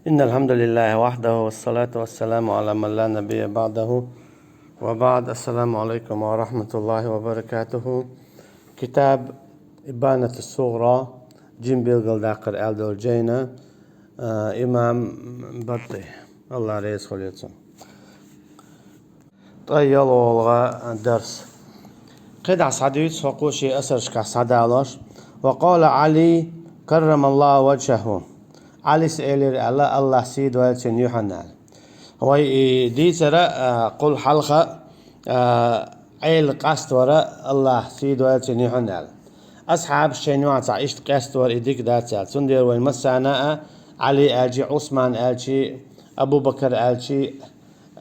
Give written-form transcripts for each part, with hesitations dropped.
إن الحمد لله وحده والصلاة والسلام على من لا نبي بعده وبعد. السلام عليكم ورحمة الله وبركاته. كتاب إبانة الصغرى جيم بيلغل داقر ألدول جينا إمام بطي الله رئيس خليتهم طيب يلا درس قد عصاديت سوقوشي أسرش كعصادالوش. وقال علي كرم الله وجهه علي سئلر الله سيد والسن يوحنا وي دي سرا قل حلقة عيل قاست وراء الله سيد والسن يوحنا أصحاب الشينوات عيشت قاست ور إديك داتال سندير وين مسانا علي آلشي عثمان آلشي أبو بكر آلشي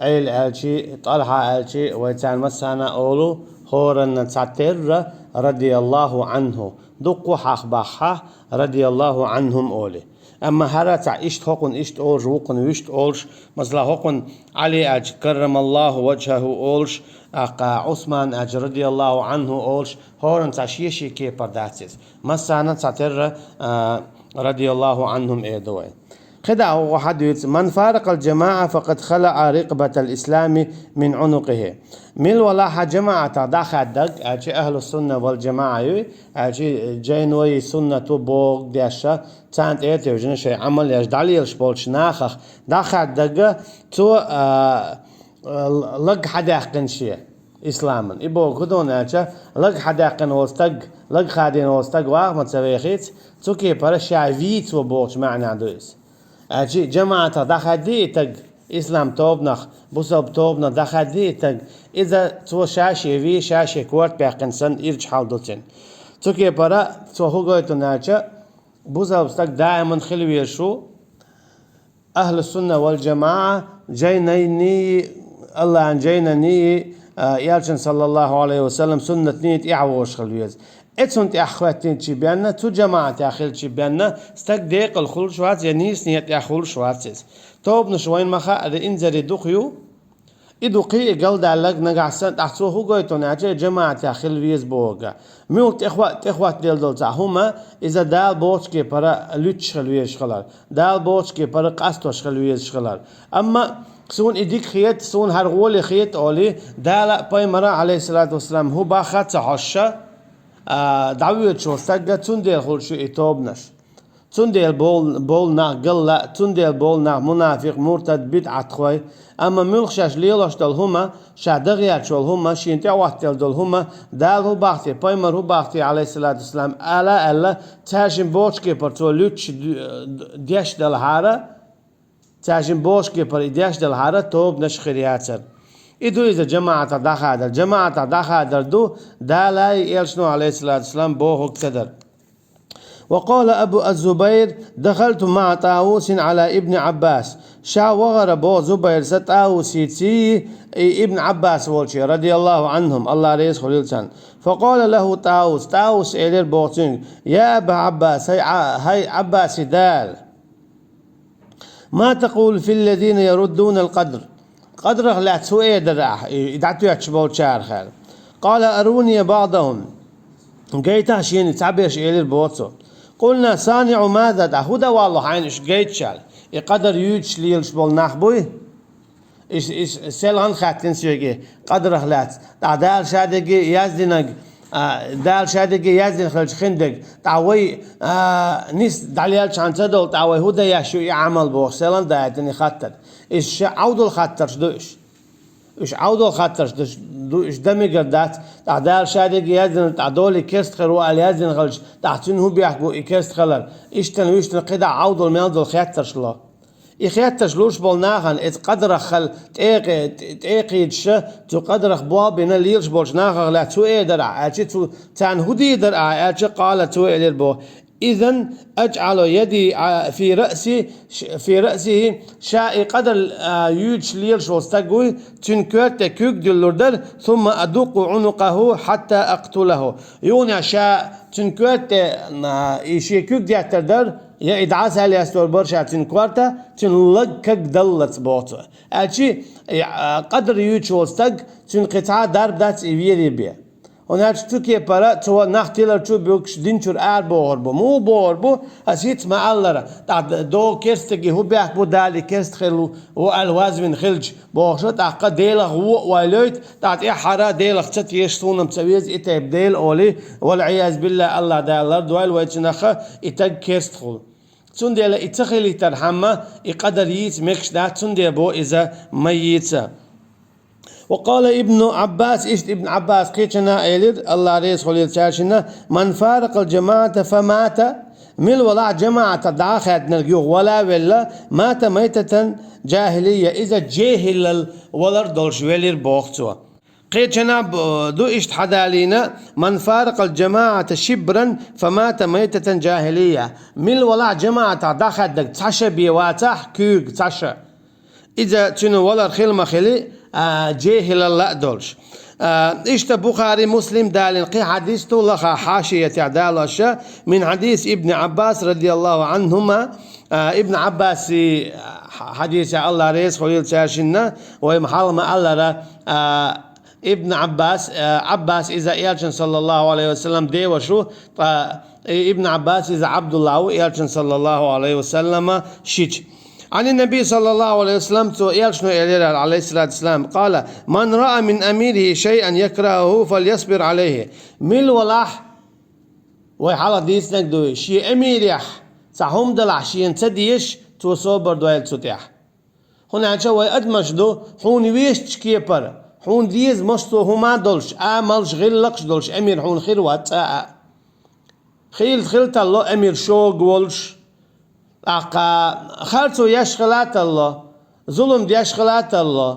عيل آلشي طلحة آلشي ويتان مسانا أولو هورن تعتر رضي الله عنه دقو حق بحا رضي الله عنهم أولي. أما هرا إشت هقن إشت أولش وقن ويشت أولش مثلا هقن علي أج كرم الله وجهه أولش أقا عثمان أج رضي الله عنه أولش هورن تعشيشي كي برداتيس مسانا تعتر رضي الله عنهم إيدوي. خدع وحديث من فارق الجماعة فقد خلع رقبة الإسلام من عنقه. من ولا جماعة داخل دق أجي أهل السنة والجماعة أجي جينوي سنة بوق ديشة تانت إيتي وجن شيء عمل يش دليل شبولش ناخخ داخل دق تو لق حداقن شيء إسلاما إبو كدون أجا لق حداقن وستق لق خادين وستق واق ما تسويخيت تو كي برشا فيت وبوش معنى دوس أجي جماعة داخل تق إسلام توبنخ بوسب توبنا داخل تق إذا تو شاشي في شاشي كورت بيقنسن إرج حال دوتين تو كي برا تو هوغويتو ناجا بوسب ستق دائما خلوي شو أهل السنة والجماعة جيني الله عن جينني يالشن صلى الله عليه وسلم سنة نيت إعوش خلويز اتسنت اخواتين تشي بيانا تو جماعة اخيل تشي بيانا ستك ديق الخول شوات ينيس نيت اخول شواتيز توب نشوين مخا اد انزري دقيو ادقي قلد علق نقعسن تحسو هو قويتون اجي جماعة اخيل ويز بوغا ميوت اخوات ديل دولتا هما اذا دال بوچكي برا لوتش خلويز خلال دال بوچكي برا قاستوش خلويز خلال اما سون إديك خيط سون هرغولي خيط أولي دالا باي مرا عليه الصلاة والسلام هو باخات حشة دعوية شو سجى تندل خل شو إتوبنش تندل بول نا قلة تندل بول نا منافق مرتد بدعة خوي أما ملخشش ليلش دل هما شادغيات شو هما شينتي وقتل دل هما دال هو باختي باي مر هو باختي عليه الصلاة والسلام ألا تاجم بوشكي برتو لوتش ديش دل هارا تاجم بوشكي بر ديش دل هارا توب نش خرياتر إدو إذا جماعة داخل جماعة داخل دو دالا يلشنو عليه الصلاة والسلام بوه اقتدر. وقال أبو الزبير دخلت مع طاووس على ابن عباس شا وغر بو زبير ستاوسيتي ابن عباس والشي رضي الله عنهم الله رئيس خليلسان. فقال له طاووس إلير بوتين يا أبا عباس هاي عباس دال ما تقول في الذين يردون القدر قدره لا تسوي دراح يدعتو يتشبول شار خير. قال أروني بعضهم قيتها شين تعبيش إلير بوتسو قلنا صانع ماذا دا هدا والله عين إيش قيت شال يقدر يوتش ليلش بول ناخبوي إيش سيلان خاتين سيجي قدره لا دال شادقي يزدنق دال شادقي يزدن خلش خندق تعوي نيس داليال شان تدول تعوي هدا يشو يعمل بو سيلان دا يتني خطر إيش عود الخطر شدوش إيش عود الخطر شدوش إيش دمي قردات تعدال شادق يزن تعدولي كيست خلو على يزن خلش تعتين هو بيحكوا كيست خلر إيش تنويش تنقيد عود الميلد الخطر شلا يخطر شلوش بولناخن إت قدر خل تأقيدش تو قدر بواب بين الليلش بولش ناخر لا تو درع أجي تو تان هدي درع أجي قال تو إلير بو إذن أجعل يدي في رأسه شاء قدر يوج ليل شوستقوي تنكرت كوك دلوردر ثم أدق عنقه حتى أقتله يوني شاء تنكرت إيشي كوك دياتر يا إدعاس هل يستور برشا تنكرت تنلقك دلت بوته أجي قدر يوج شوستق تنقطع درب دات إيفيري بيه وناتش توكي برا تو نختيلر تو بيوكش دينشور بوغربو مو بوغربو أسيت مع الله دو كيرستجي هو بيح بودالي كيرست خلو والوازمن خلج بوغشو تاقا ديلا هو وايلويت تاعت حرا ديلا خصت يشتون مسويز إتاب ديل أولي والعياذ بالله الله دالر دوال ويتنخ إتاج كيرست خلو تون ديلا إتخلي ترحمة يقدر يت مكش دا تون ديبو إذا ميتة. وقال ابن عباس ابن عباس قيتنا ايلد الله ريس خليل شاشنا من فارق الجماعة فمات مل ولا جماعة داخل نلقيوه ولا مات ميتة جاهلية إذا جاهل ولا دولش ولير بوختوا قيتنا دو اشت حدالينا من فارق الجماعة شبرا فمات ميتة جاهلية مل ولا جماعة داخل تشا بيواتح كيوك تشا إذا تنو ولا خيل مخلي جاهل الله دولش اشت بخاري مسلم دالين قي حديث لخا حاشية عدالش من حديث ابن عباس رضي الله عنهما ابن عباس حديث الله ريس خليل شاشنا ومحرم الله ابن عباس إذا إيالشن صلى الله عليه وسلم دي وشو ابن عباس إذا عبد الله إيالشن صلى الله عليه وسلم شيش عن النبي صلى الله عليه وسلم عليه الصلاة والسلام قال من رأى من أميره شيئا يكرهه فليصبر عليه مل ولاح ويحالا ديسنك دوي شي أمير يح سحوم دلع شي انتديش تو صبر دويل تتيح هنا عشان أدمش دو حون ويش تشكي بر حون ديز مشتو هما دولش مالش غلقش دولش أمير حون خير وات خيل الله أمير شوق ولش خالتو يشغلات الله ظلم يشغلات الله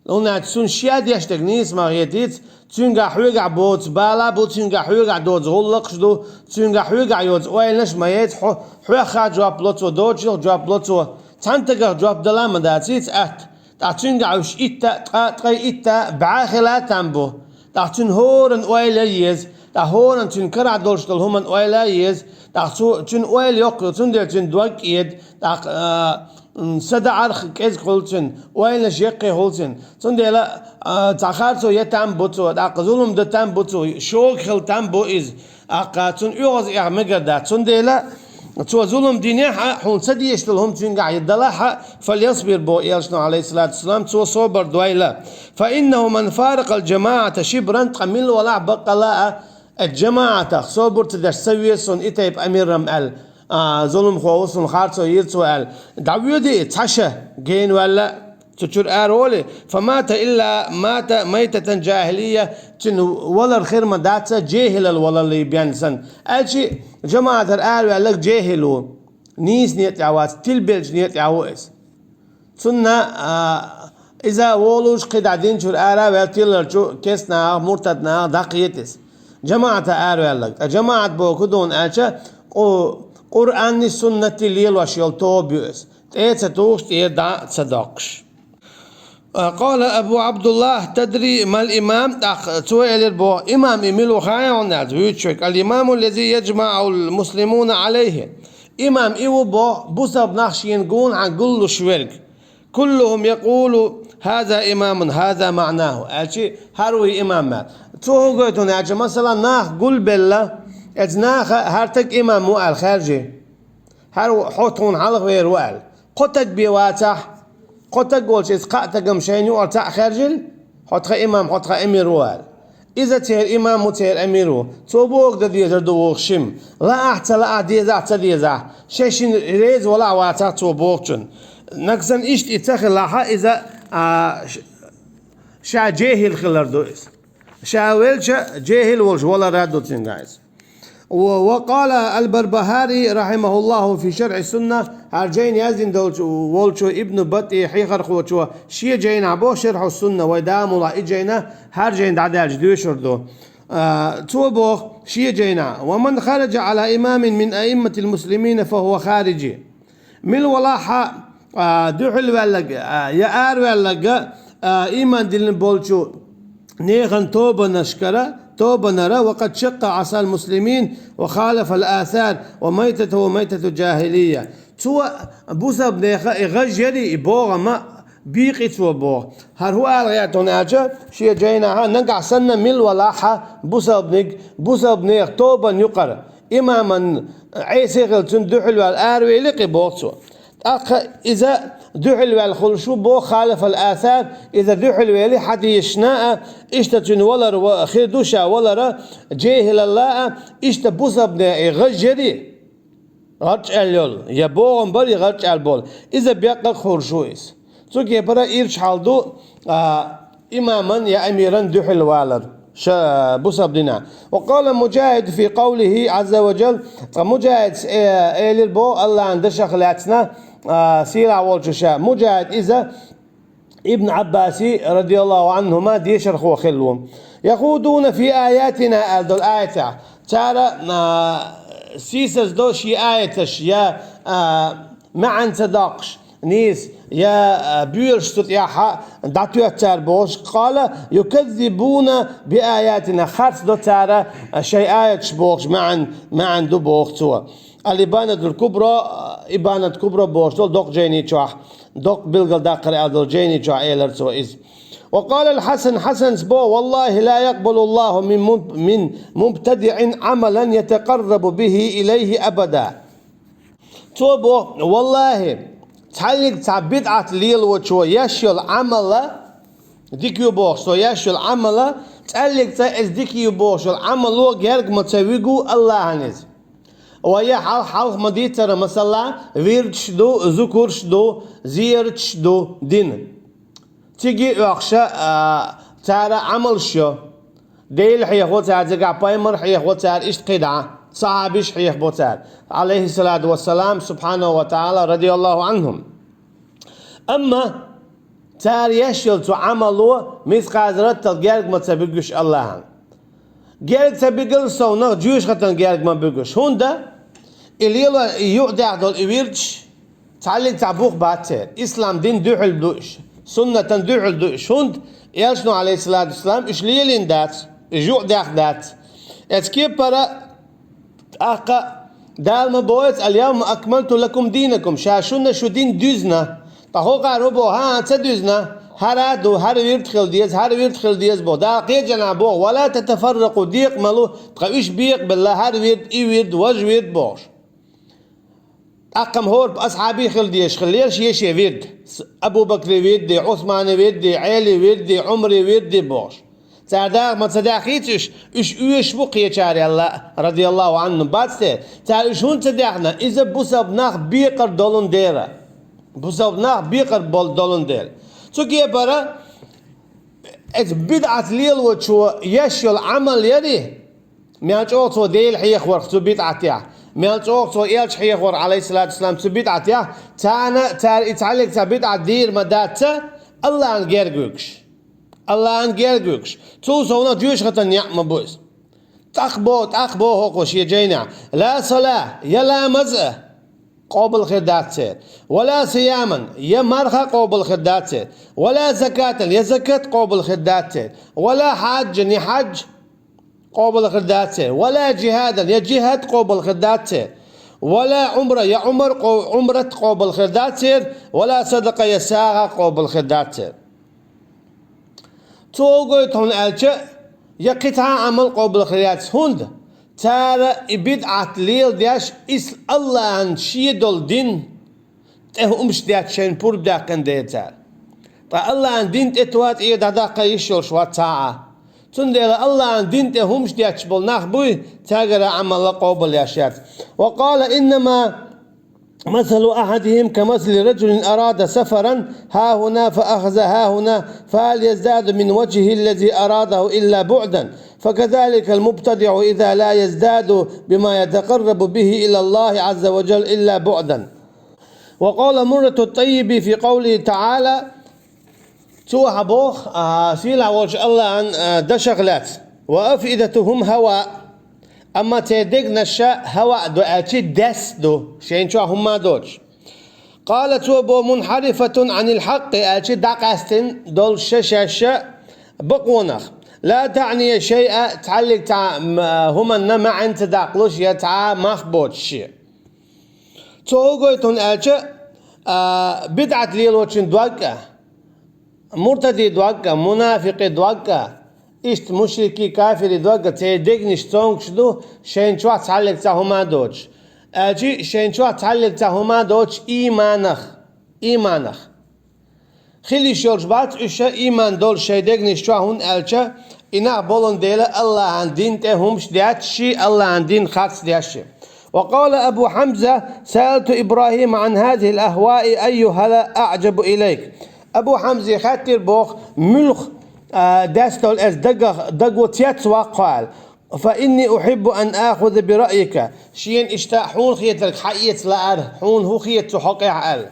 هنا تسون شياد يشتغ نيس ماغيتيت تسون حويقع بوت بالا بو تسون حويقع دوز غلقش دو تسون حويقع يوز وينش مايت حويق خاد جواب لوتو دوجل جواب لوتو تانتقر جواب دلام داتيت تسون وش إتا تقاي إتا بعاخلات تنبو تسون هورن ويليز هورن تسون كرع دولش دول همان ويليز تون ويل يقل تون دل تون دوك يد صدع أرخ كيز قلتن ويل شيقي قلتن تون دل تخارتو يتام بوتو ظلم دتام بوتو شوك خل تام بو إز تون يوز مقدر تون دل تو ظلم دينيا حون سدي يشتلهم تون قاعد دلها فليصبر بو يلشنا عليه الصلاة والسلام تو صبر دويلا فإنه من فارق الجماعة شبرا تقمل ولا بقلاء الجماعة صبر تدش سويسون إتيب أميرم ظلم خوصون خارصو يرسو دعويدي تحشى جين ولا تشور أرولي فمات إلا مات ميتة جاهلية تن ولا الخير ما داتسا جاهل ولا اللي بينسن أجي جماعة الآل لك جاهلو نيس نيت عواز تلبلج نيت عواز سنة إذا ولوش قد عدين شور آرا ويلتيلر شو كيسنا مرتدنا دقيتس جماعة أروالك جماعة بوكدون أشا قرآن السنة الليل وشيل توبيوس تيت توش تيدا صدقش قال أبو عبد الله تدري ما الإمام سؤال البو إمام إميلو خايا الإمام الذي يجمع المسلمون عليه إمام إيو بو بوسب نخشين قون عن كل شورك كلهم يقولوا هذا إمام هذا معناه أشي هروي إمام تو قلتون أجا مثلا ناخ قل بالله ناخ هرتك إمام مؤال خارجي هرو حوتون حلق غير وقال قتك بيواتح قتك قولش إسقاطك مشيني وارتاح خارجل حوتك إمام حوتك أمير وقال إذا تهر إمام وتهر أميرو تو بوك دا ديزر دووغ شم لا أحتا لا أحديزا تديزا شاشين ريز ولا واتح تو بوكشن نكسن إشت إتخل لها إذا شا جاهل خلر دوئس شاولش جاهل والش ولا رادو تنجايز وقال البربهاري رحمه الله في شرع السنة هرجين يزن دولش والشو ابن بطي حيخر خوتشو شي جين عبو شرح السنة ودام الله إجينا هرجين دعدالج دوشردو توبو شي جينا ومن خرج على إمام من أئمة المسلمين فهو خارجي من ولاحة دحل ولق يا آر ولق إيمان دلن بولشو نيخن توبة نشكرة توبة نرى وقد شق عصا المسلمين وخالف الآثار وميتته وميتة جاهلية تو بوسب نيخا إغجري بوغا ما بيقي تو بو هر هو الغياتون اجا شي جينا نقع سنة مل ولاحة بوسبنيغ توبا يقر إماما عيسى غلتن دحل والآروي لقي بوغتو إذا دحل والخلشو بو خالف الآثار إذا دحل والي حد يشناء اشتتن ولر خيدوشا ولر جيهل الله اشت بوسبنيغ غجري غرج اليول يبوغن بري غرج البول إذا بيقى خرشويس توكي برا إيرش حالدو إماما يا أميرا دحل والر بوسبدنا. وقال مجاهد في قوله عز وجل مجاهد البو الله عند شخلاتنا سيرع والششاء مجاهد إذا ابن عباسي رضي الله عنهما ديشرخ وخلوهم يخوضون في آياتنا هذا الآية ترى سيسس دوشي آيتش يا معا تداقش نيس يا بيرش تطيحها دعتوا التربوش قال يكذبون بآياتنا خاص دو تارا شيء آيات بوش معا دو بوختوا الإبانة الكبرى إبانة كبرى بوش دول دوق جيني تشوح دوق بلغل داقر أدل جيني تشوح إيلر تسوئيز. وقال الحسن حسن سبو والله لا يقبل الله من مبتدع عملا يتقرب به إليه أبدا. توبو والله تعلق تعبدعة ليل وشو يشيل عمله ديكيو بوش تو يشيل عمله تعلق تعز ديكيو بوش العمل غيرك متسويقو الله عنيز ويا حال مديتر مثلا ويرتش دو ذكرش دو زيرتش دو دين تيجي أخشى ترى عمل شو ديل حيخو تار زقع بايمر حيخو تار إيش قدعة صحابيش حيخ بوتار عليه الصلاة والسلام سبحانه وتعالى رضي الله عنهم. أما تار يشيل تو عملوا مثل قادرات الجارج ما تبيجوش الله جارج تبيجل صونا جوش ختن جارج ما بيجوش هوندا اللي يقدر دول يويرش تعلق تعبوق باتر إسلام دين دوحل دوش سنة دوحل دوش هوند يالشنو عليه الصلاة والسلام إيش ليلين دات يجوع دات أتكيب برا أقا دال ما بويت اليوم أكملت لكم دينكم شاشونا شو دين دوزنا تهوقا روبو ها تدوزنا هرادو هر ويرد خل ديز بو داقي جنابو ولا تتفرقوا ديق ملو تقويش بيق بالله هر ويرد اي ويرد وج ويرد بوش أقم هور بأصحابي خل ديش خليش يشي ويرد أبو بكر ويرد عثمان ويرد علي ويرد عمري ويرد بوش تعداق ما تصدقيتش إيش بقي شاري الله رضي الله عنه باتسه تعرف شون تصدقنا إذا بوسبناخ بيقر دولن ديرا بوسبناخ بيقر بول دولن دير شو كي برا بدعة ليل وشو يشيل عمل يدي ميالش أوتو ديل حيخ ورخ تو بدعتيا ميالش أوتو إيلش حيخ ور عليه الصلاة والسلام تو بدعتيا تانا يتعلق تبدع دير مداته الله انجرجوكش الله انجرجوكش تو سونا جوش ختن يعم بوس تخبو هوكوش يجينا لا صلاة يلا مزه قابل خدات سير ولا صياما يا مرخى قابل خدات سير ولا زكاة يا زكاة قابل خدات سير ولا حج يا حج قابل خدات سير ولا جهادا يا جهاد قابل خدات سير ولا عمرة يا عمرة قابل خدات سير ولا صدقة يا ساغة قابل خدات سير توقي تون ألجأ يا قطعة عمل قابل خدات هند ترى بدعة ليل داش إس الله عن شيء دول دين تهم مش دات شين بور داكن ديتار تا الله عن دين تتوات إيه دادا يشور شوات ساعة تندل الله عن دين تهم مش دات شبل نخبوي تاجر عمل قابل ياشات وقال إنما مثل أحدهم كمثل رجل أراد سفرا ها هنا فأخذ ها هنا فهل يزداد من وجهه الذي أراده إلا بعدا فكذلك المبتدع إذا لا يزداد بما يتقرب به إلى الله عز وجل إلا بعدا. وقال مرة الطيب في قوله تعالى توها بوخ سيلا وجه الله عن دشغلات وأفئدتهم هواء أما تدق نشاء هواء دو أتي دس دو شين شو هم دوش قالت وبو منحرفة عن الحق أتي دقستن دول شاشة بقونخ لا تعني شيء تعلق هم النما عن تدقلوش يتع مخبوش توقيتون أتي بدعة ليلوشن دوكا مرتدي دوكا منافق دوكا إشت مشركي كافر دوكا تيدقنش تونكشدو شين شو تعلق تهما دوج أجي شين شو تعلق تهما دوج إيمانخ خلي شولش بات إشا إيمان دول شيدقنش شو هون ألشا إنا بولن ديلا الله عن دين تهمش دياتشي الله عن دين خاص دياتشي. وقال أبو حمزة سألت إبراهيم عن هذه الأهواء أيها أعجب إليك. أبو حمزة خاطر بوخ ملخ داستول أز دقو تياتسوا قال فإني أحب أن آخذ برأيك شين اشتاحون خيتك حقيت لأر حون هو خيت حقيع أل.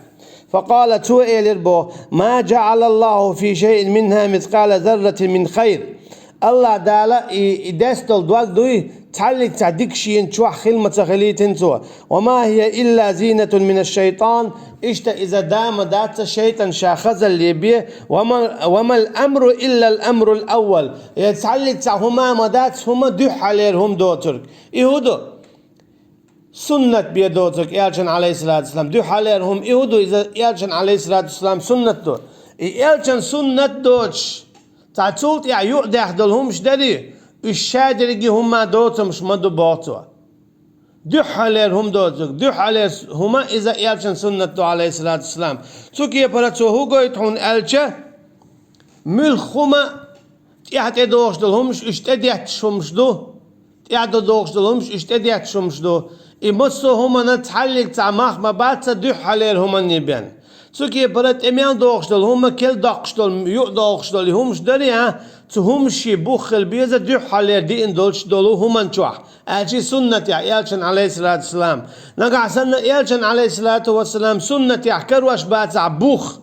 فقال توئي لربو ما جعل الله في شيء منها مثقال ذرة من خير. الله دالا داستول دواك دوي تعلق تعديك شين تشوح خلمة خليتين سوا وما هي إلا زينة من الشيطان إشتا إذا دام دات الشيطان شاخذ اللي بيه وما الأمر إلا الأمر الأول يتعلق تعهما مدات هما دح عليهم دوترك إيهودو سنة بيدوترك يالشن عليه الصلاة والسلام دح عليهم إيهودو إذا يالشن عليه الصلاة والسلام سنة دو يالشن سنة دوتش تعطولت يا يؤدح دلهمش داري الشادرقي هما دوتمش مدو بوتوا دح عليهم دوتك دح عليه هما إذا يالشن سنة عليه الصلاة والسلام تسوكي براتو هو قويتون ألشا ملخوما تيحت دوغش دلهمش اشتديت شمش دو تيحت دوغش دلهمش اشتديت شمش دو إمسو هما نتحلق تعماخ ما باتسا دح عليهم النبيان سوكي برات اميان دوغشتل هما كل داقشتل يو دوغشتل همش داري ها تهمشي بوخل بيزا دي حالير دي اندولش دولو هما نشوح اجي سنة يالشن عليه الصلاة والسلام نقع سنة يالشن عليه الصلاة والسلام سنة كروش باتع بوخ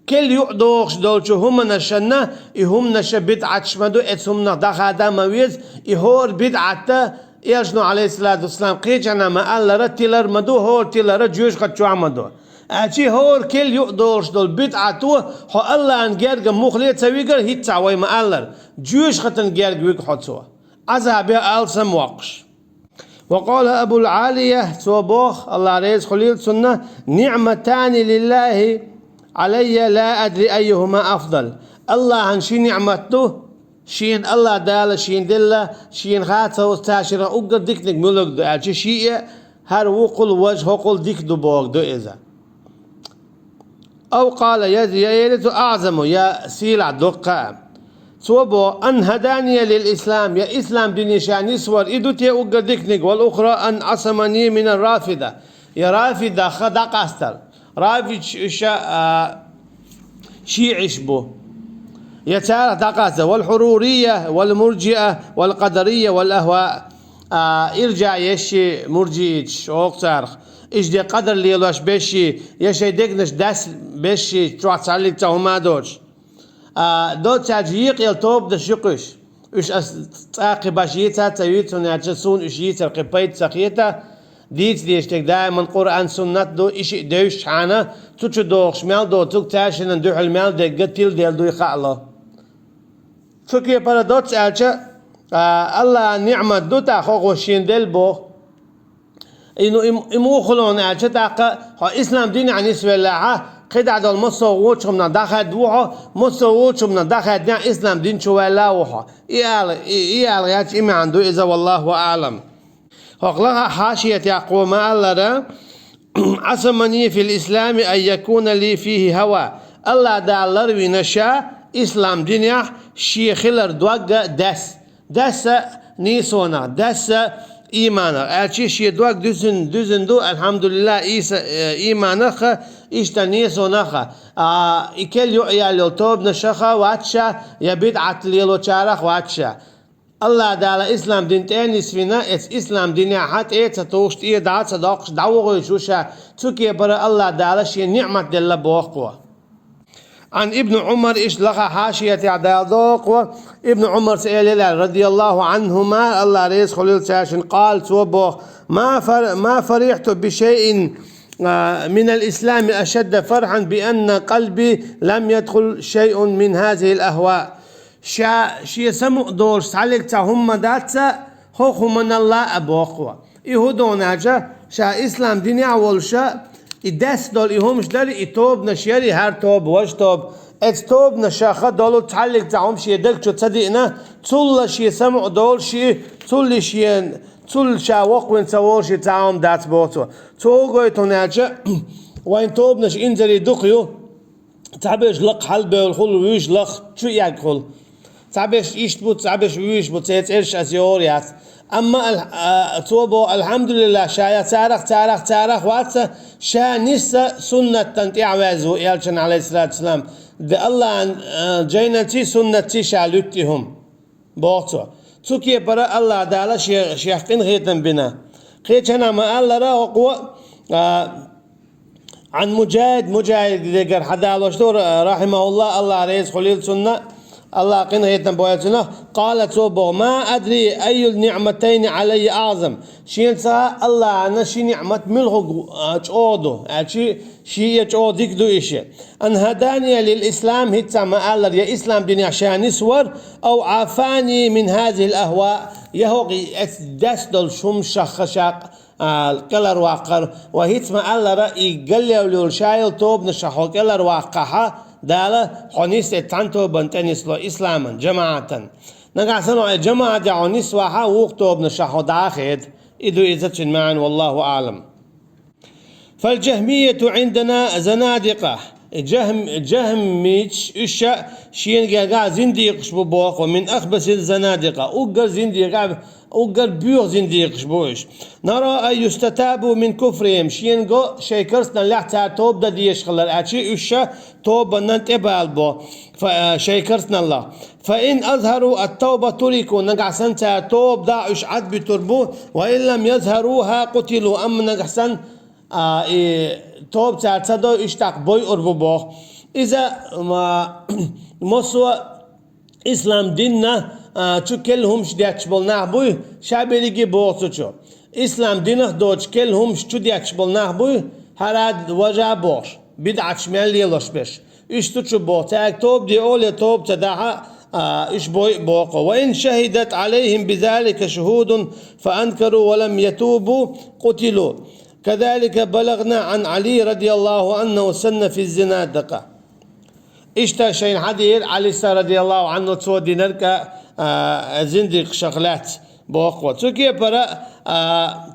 كل يو دوغش دولشو هما نشنا هم نشا بدعة شمدو اتهم نخدخ دا مويز هور بدعة يالشنو عليه الصلاة والسلام قيجانا ما قال لرتلر مدو هور تلر جوش خدشو عمدو أشي هور كل يقدرش دول بدعته هو الله أن جرج مخلية سويجر هيت سوي ما الله جوش ختن جرج ويك حتسوا عذاب ألسم وقش. وقال أبو العالية صباح الله رئيس خليل سنة نعمتان لله علي لا أدري أيهما أفضل. الله هنشي نعمته شين الله دال شين دلة شين خاطه واستاشرة أقدر ديك ملك دو أشي شيء هر وقل وجه وقل ديك دو بوق دو إذا أو قال يا أعظم يا سيلع دقة صوبو أن هداني للإسلام يا إسلام ديني شاني سور إدوتي أقدكنك والأخرى أن عصمني من الرافضة يا رافضة خدق أستر رافض شيعش بو يتعالى دقاسة والحرورية والمرجئة والقدرية والأهواء إرجع يشي مرجئش أوقتارخ إيش دي قدر اللي يلوش بشي يشي دقنش داس بشي تروح تعلق تهما دوش دو تاجيق يلتوب دا شقش إيش تاقي باشيتا تاويتون يعجسون إيش يتر قبيت ساقيتا ديت ديشتك دائما قرآن سنة دو إيش دوش حانا توچو دوغش مال دو توك تاشن اندوح المال دي قتل ديال دو يخعلا توكي برا دوت ألشا الله نعمة دو تاخوغو شين ديل بو إنه إموخلون ألشا تاقا هو إسلام دين عن إسوى الله قد عدو المصووش من داخل دوحو مصووش من داخل دين إسلام دين شو الله وحو إيال ياتش إما عنده إذا والله أعلم وقلها حاشية يقول ما الله عصمني في الإسلام أن يكون لي فيه هوى الله دالر ونشا إسلام دنيا شيخ الردوغ دس نيسونا دس إيمانا أشي شي دوغ دوزن دو الحمد لله إيمانخ إشتا نيسونخ إكل يعيا للتوب نشخ واتشا يبيد عتليلو چارخ واتشا الله دالا إسلام دين تاني سفينا إسلام دين حتى تتوشت دعات صداقش دعوغي شوشا تكي برا الله دالا شي نعمة دل بوقوة عن ابن عمر إيش لغا حاشية عدادوق ابن عمر سئل رضي الله عنهما الله ريس خليل ساشن قال توبوخ ما فرحت بشيء من الإسلام أشد فرحا بأن قلبي لم يدخل شيء من هذه الأهواء شي سمو دور سالك تهم داتسا هو من الله أبوقوا يهودون أجا شا إسلام دنيا والشا الدس دول يهمش داري يتوب نشيري هر توب وش توب اتوب نشاخه دولو تعلق تعوم شي دلك شو تصدقنا تول شي سمع دول شي تول شي تول شاوق وين سوور شي تعوم دات بوتو توغو يتوناجا وين توب نش انزلي دقيو تعبش لق حلبه والخل ويش لق شو ياكل تعبش يشتبو تعبش ويش بتيتش اسيوريات اما توبو الحمد لله شايا تارخ واتس شا نسا سنة تنتيع وازو يالشن عليه الصلاة والسلام ده الله جينا تي سنة تي شالوتهم بوتو تسوكي برا الله دالا شيخين غيتن بنا خيتنا ما الله را وقوة عن مجاهد ديگر حدالوشتور رحمه الله رئيس خليل سنة الله قين هيتن بويتنا قال توبو ما أدري أي النعمتين علي أعظم شين سا الله أنا شي نعمة ملغو أجودو شي أجودك دو إشي أن هداني للإسلام هيتسا ما الله يا إسلام دنيا عشان يسور أو عافاني من هذه الأهواء يهوغي دستل شم شخشاق الكلر واقر وهيت ما الله رأي قال له شايل توب نشحو كلر واقعها دالا حنيس تانتو بنتنس لو إسلاما جماعة نقع سنوع جماعة دعونيس واحا وقتو بنشحو داخد إدو إذا معا والله أعلم فالجهمية عندنا زنادقة جهم ميتش إشا شين قاقا زنديق شبوبوق ومن أخبث الزنادقة أقر زنديق أقر بيوغ زنديق شبوش نرى أن يستتابوا من كفرهم شين قو شيكرسنا لحتا توب دا ديش خلال أشي إشا توب ننتبال بو فشيكرسنا الله فإن أظهروا التوبة تركوا نقع سنتا توب دا إش عد بتربو وإن لم يظهروها قتلوا أم نقع سن توب تعتصدو اشتاق بوي أربو إذا ما مصوى إسلام ديننا شو كلهم شدياتش بولناه بوي شابيريجي بوصو شو إسلام دينه دوش كلهم شدياتش بولناه بوي هراد وجا بوش بدعة شمال ليلوش بش اشتوشو بوتاك توب دي أولي توب تدعى إش بوي بوقو وإن شهدت عليهم بذلك شهود فأنكروا ولم يتوبوا قتلوا كذلك بلغنا عن علي رضي الله عنه سن في الزنادقة اشتا شين حدير علي رضي الله عنه تو دينركا زندق شغلات بوقوة تركيا برا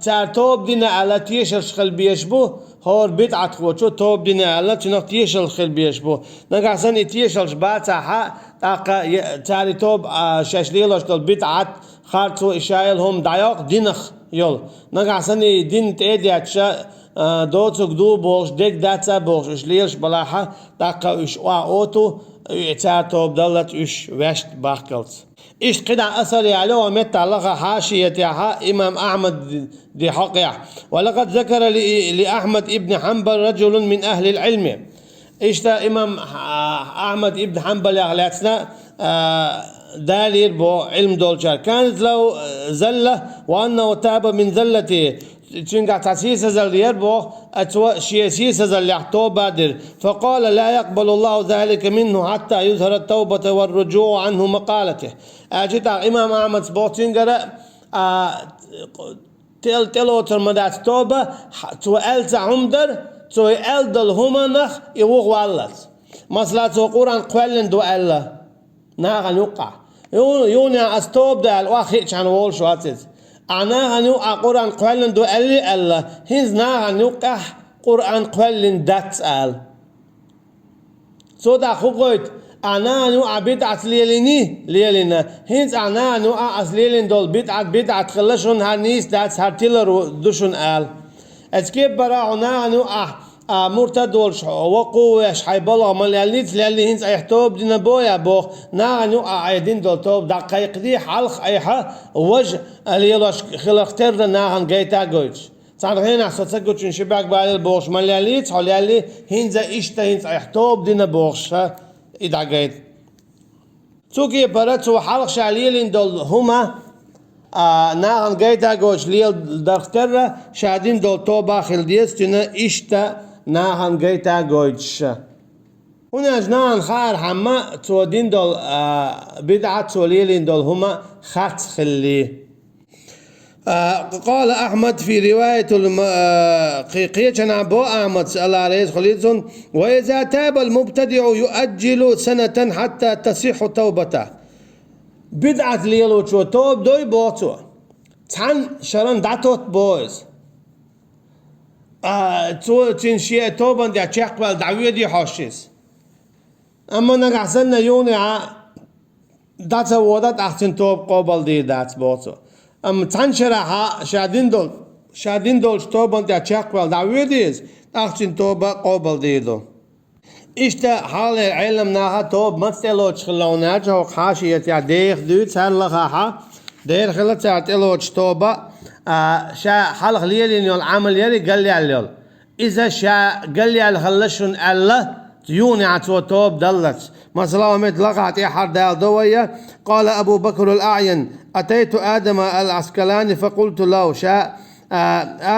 تار توب دينا على تيشر شخل بيشبو هور بدعة خوشو توب دينا على تنق تيشر شخل بيشبو نقع سن تيشر شباتا حا تاقا تاري توب شاشليلوش دول بدعة خارتو إشايلهم دايوق دينخ يول نقع سني دين تأدياتشا دوتوك دو بوش ديك داتا بوش إش ليش بلاحة تاقا إش أوتو إعتاتو بدلت إش وشت باقلت إش قدع أثر عليه ومت لغا حاشيتها إمام أحمد دي حقيع ولقد ذكر لأحمد ابن حنبل رجل من أهل العلم إشتا إمام أحمد ابن حنبل أغلاتنا دالير بو علم دولشار كانت له زلة وأنه تاب من زلته تشنقع تسيس زلير بو شيسيس زل بادر فقال لا يقبل الله ذلك منه حتى يظهر التوبة والرجوع عنه مقالته أجد إمام أحمد بوتينجر تلو ترمدات توبة تو ألتا عمدر تو ألدل همانخ يوغ والت مثلا تو قرآن قوالن دو ألا ناغن يقع يوني أستوب دال واخيش عن وول شواتز أنا هنوقع قرآن قوالن دو ألي ألا هنز ناغن يقع قرآن قوالن دات أل سودا خوغويت أنا هنوقع بدعة ليلنا هنز أنا هنوقع أسليلن دول بدعة خلشون هنيس دات هرتيلر دوشون أل اسكيب برا أنا هنوقع مرتد ولش وقوش حيبلا ملياليت للي هنز ايحتوب دينا بويا بوخ ناغنو عايدين دول توب دقيق دي حلق ايحا وجه اللي يلوش خلقتر ناغن جيتا جوش صارحين احساسك جوشن شباك بالي بوش ملياليت حليالي هنز ايشتا هنز ايحتوب دينا بوش ايدا جيت توكي براتو حلق شاليلين دول هما ناغن جيتا جوش ليل دختر شادين دول توبا خلديستنا ايشتا ناهن جيتا جويتش هنا جنان خار حما تودين دول بدعة توليلين دول هما خط خلي قال أحمد في رواية قيقية بو أحمد الله عليه خليل وإذا تاب المبتدع يؤجل سنة حتى تصح توبته بدعة ليلو شو توب دوي بوتو تان شرن داتوت بوز تو تنشي توبا دي تشقبل دعوية دي حوشيس أما نقعسنا يوني داتا ودات أحسن توب قبل دي دات بوتو تان شرحا شادين دول توبا دي تشقبل دعوية ديز أحسن توبا قبل دي دو إشتا حال العلم ناها توب مستلو تشخلوناج هو خاشية يا ديخ دوت هاللخاها دير خلت تعتلو توبا شا حلق ليلين يول عمل يلي قال لي عليول إذا شا قال لي على خلشون الله تيوني عتو توب دلت مثلا متلقى أحد دال دوية قال أبو بكر الأعين أتيت آدم العسكلاني فقلت له شا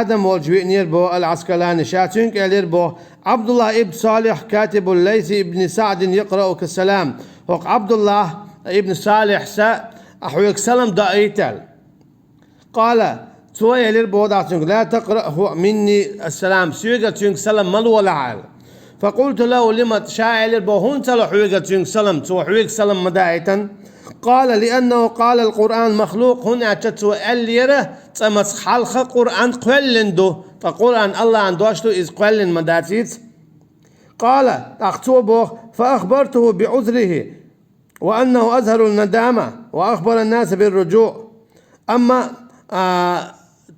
آدم والجوينير بو العسكلاني شاتونك إلير بو عبد الله ابن صالح كاتب الليث ابن سعد يقرأ كالسلام وق عبد الله ابن صالح سا أحويك سلام دائتل قال سوى إلير بو داتونك لا تقرأ مني السلام سويقة تونك سلام مل ولا عال فقلت له لما تشاء إلير بو هون تلو حويقة تونك سلام سوى حويك سلام مدائتا قال لأنه قال القرآن مخلوق هنا تتو أليره تمس حلقة قرآن قلندو فقرآن الله عن دوشتو إذ قلن مداتيت قال أختوبه فأخبرته بعذره وأنه أظهر الندامة وأخبر الناس بالرجوع أما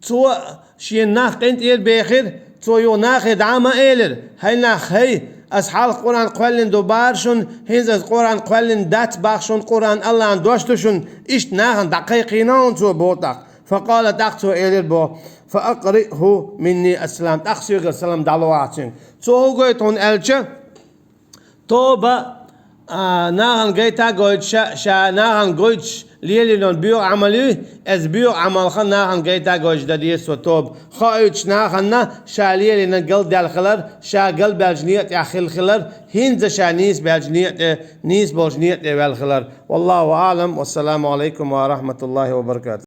تو شي ناخ قنت إير بيخير تو يو ناخ دعامة إيلر هاي ناخ هاي أصحاب القرآن قولن دوبارشون هنز القرآن قولن دات باخشون قرآن الله عن دوشتشون إشت ناخن دقيقينون تو بوتاق فقال تاختو إيلر بو فأقرئه مني السلام تاخسيوك السلام دعواتين تو قويتون ألچه توبا ناخن قيتا قويت شا ناخن قويت ليلون بيو عملي از بيو عمل خن ناخن قيتا قويت داديس وتوب خايتش ناخن شا ليلون قل دال خلر شا قل بالجنيات ياخل خلر هنز شا نيس بالجنيات نيس بالجنيات بالخلر والله أعلم والسلام عليكم ورحمة الله وبركاته.